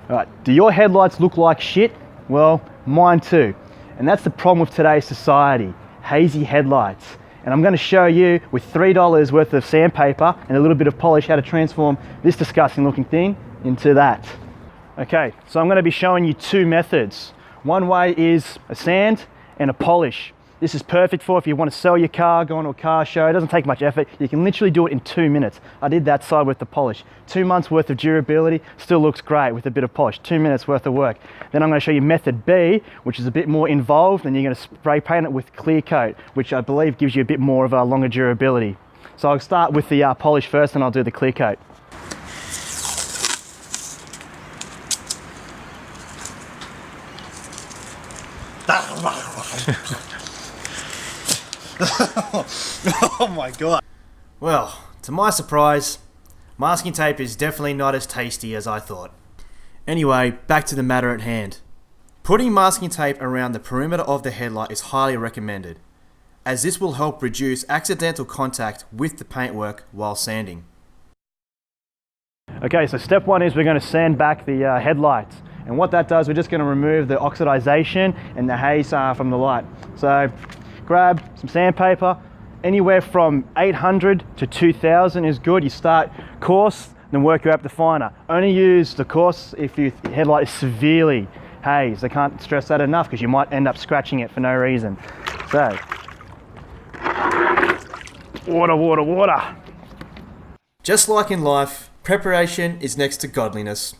Alright, do your headlights look like shit? Well, mine too. And that's the problem with today's society, hazy headlights. And I'm going to show you with $3 worth of sandpaper and a little bit of polish how to transform this disgusting looking thing into that. Okay, so I'm going to be showing you two methods. One way is a sand and a polish. This is perfect for if you want to sell your car, go into a car show. It doesn't take much effort. You can literally do it in 2 minutes. I did that side with the polish. 2 months worth of durability, still looks great with a bit of polish. 2 minutes worth of work. Then I'm going to show you method B, which is a bit more involved, and you're going to spray paint it with clear coat, which I believe gives you a bit more of a longer durability. So I'll start with the polish first, and I'll do the clear coat. Oh my god. Well, to my surprise, masking tape is definitely not as tasty as I thought. Anyway, back to the matter at hand. Putting masking tape around the perimeter of the headlight is highly recommended, as this will help reduce accidental contact with the paintwork while sanding. Okay, so step one is we're going to sand back the headlights. And what that does, we're just going to remove the oxidization and the haze from the light. So grab some sandpaper, anywhere from 800 to 2000 is good. You start coarse, then work your way up to finer. Only use the coarse if your headlight is severely hazed. I can't stress that enough because you might end up scratching it for no reason. So, water, water, water. Just like in life, preparation is next to godliness.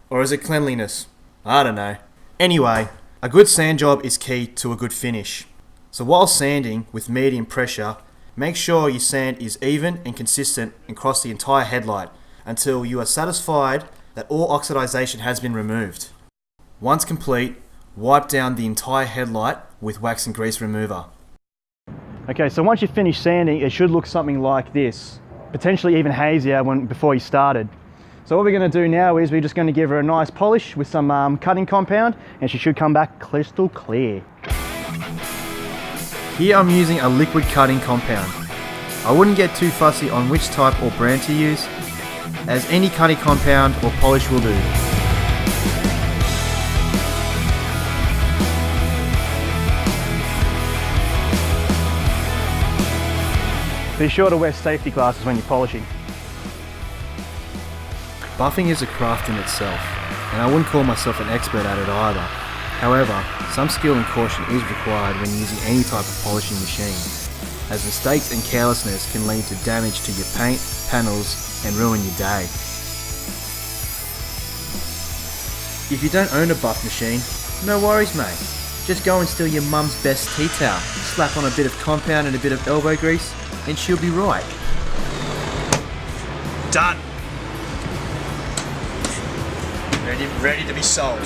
Or is it cleanliness? I don't know. Anyway, a good sand job is key to a good finish. So while sanding with medium pressure, make sure your sand is even and consistent across the entire headlight until you are satisfied that all oxidization has been removed. Once complete, wipe down the entire headlight with wax and grease remover. Okay, so once you finish sanding, it should look something like this. Potentially even hazier before you started. So what we're going to do now is we're just going to give her a nice polish with some cutting compound, and she should come back crystal clear. Here I'm using a liquid cutting compound. I wouldn't get too fussy on which type or brand to use, as any cutting compound or polish will do. Be sure to wear safety glasses when you're polishing. Buffing is a craft in itself, and I wouldn't call myself an expert at it either. However, some skill and caution is required when using any type of polishing machine, as mistakes and carelessness can lead to damage to your paint, panels, and ruin your day. If you don't own a buff machine, no worries mate. Just go and steal your mum's best tea towel, slap on a bit of compound and a bit of elbow grease, and she'll be right. Done! Ready to be sold.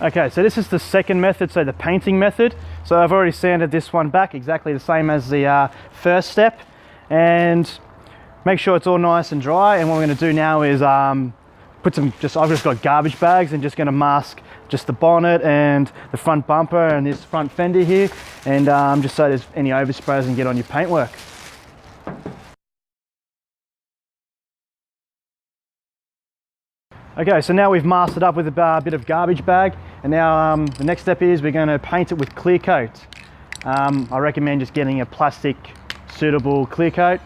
Okay, so this is the second method, so the painting method. So I've already sanded this one back exactly the same as the first step, and make sure it's all nice and dry. And what we're going to do now is I've just got garbage bags and just going to mask just the bonnet and the front bumper and this front fender here, and just so there's any overspray doesn't get on your paintwork. Okay, so now we've masked it up with a bit of garbage bag, and now the next step is we're going to paint it with clear coat. I recommend just getting a plastic suitable clear coat.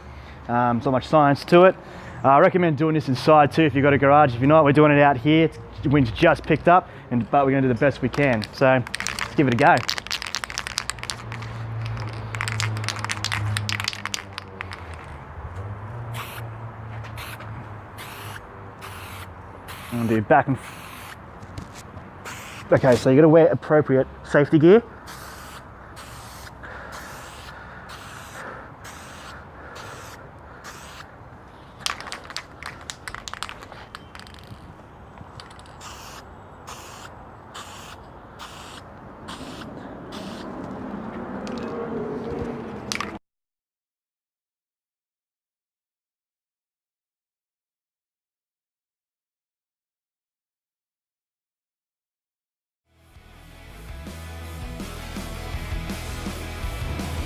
There's not much science to it. I recommend doing this inside too if you've got a garage. If you're not, we're doing it out here. The wind's just picked up, but we're going to do the best we can. So let's give it a go. I'm going to do back and okay, so you're going to wear appropriate safety gear.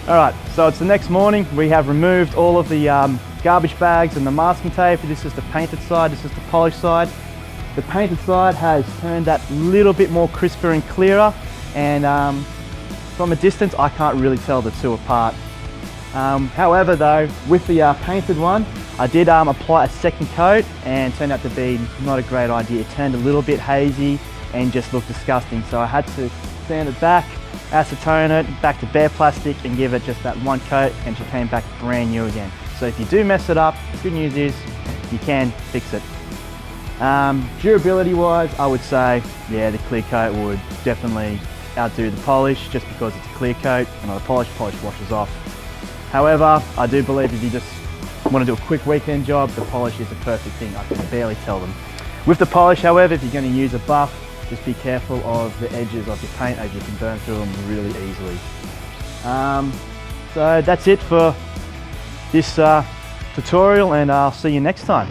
Alright, so it's the next morning. We have removed all of the garbage bags and the masking tape. This is the painted side, this is the polished side. The painted side has turned that little bit more crisper and clearer, and from a distance I can't really tell the two apart. However though, with the painted one, I did apply a second coat and it turned out to be not a great idea. It turned a little bit hazy and just looked disgusting, so I had to sand it back, acetone it, back to bare plastic and give it just that one coat, and she came back brand new again. So if you do mess it up, the good news is you can fix it. Durability wise, I would say, yeah, the clear coat would definitely outdo the polish just because it's a clear coat, and the polish washes off. However, I do believe if you just want to do a quick weekend job, the polish is the perfect thing. I can barely tell them. With the polish, however, if you're going to use a buff, just be careful of the edges of your paint as you can burn through them really easily. So that's it for this tutorial, and I'll see you next time.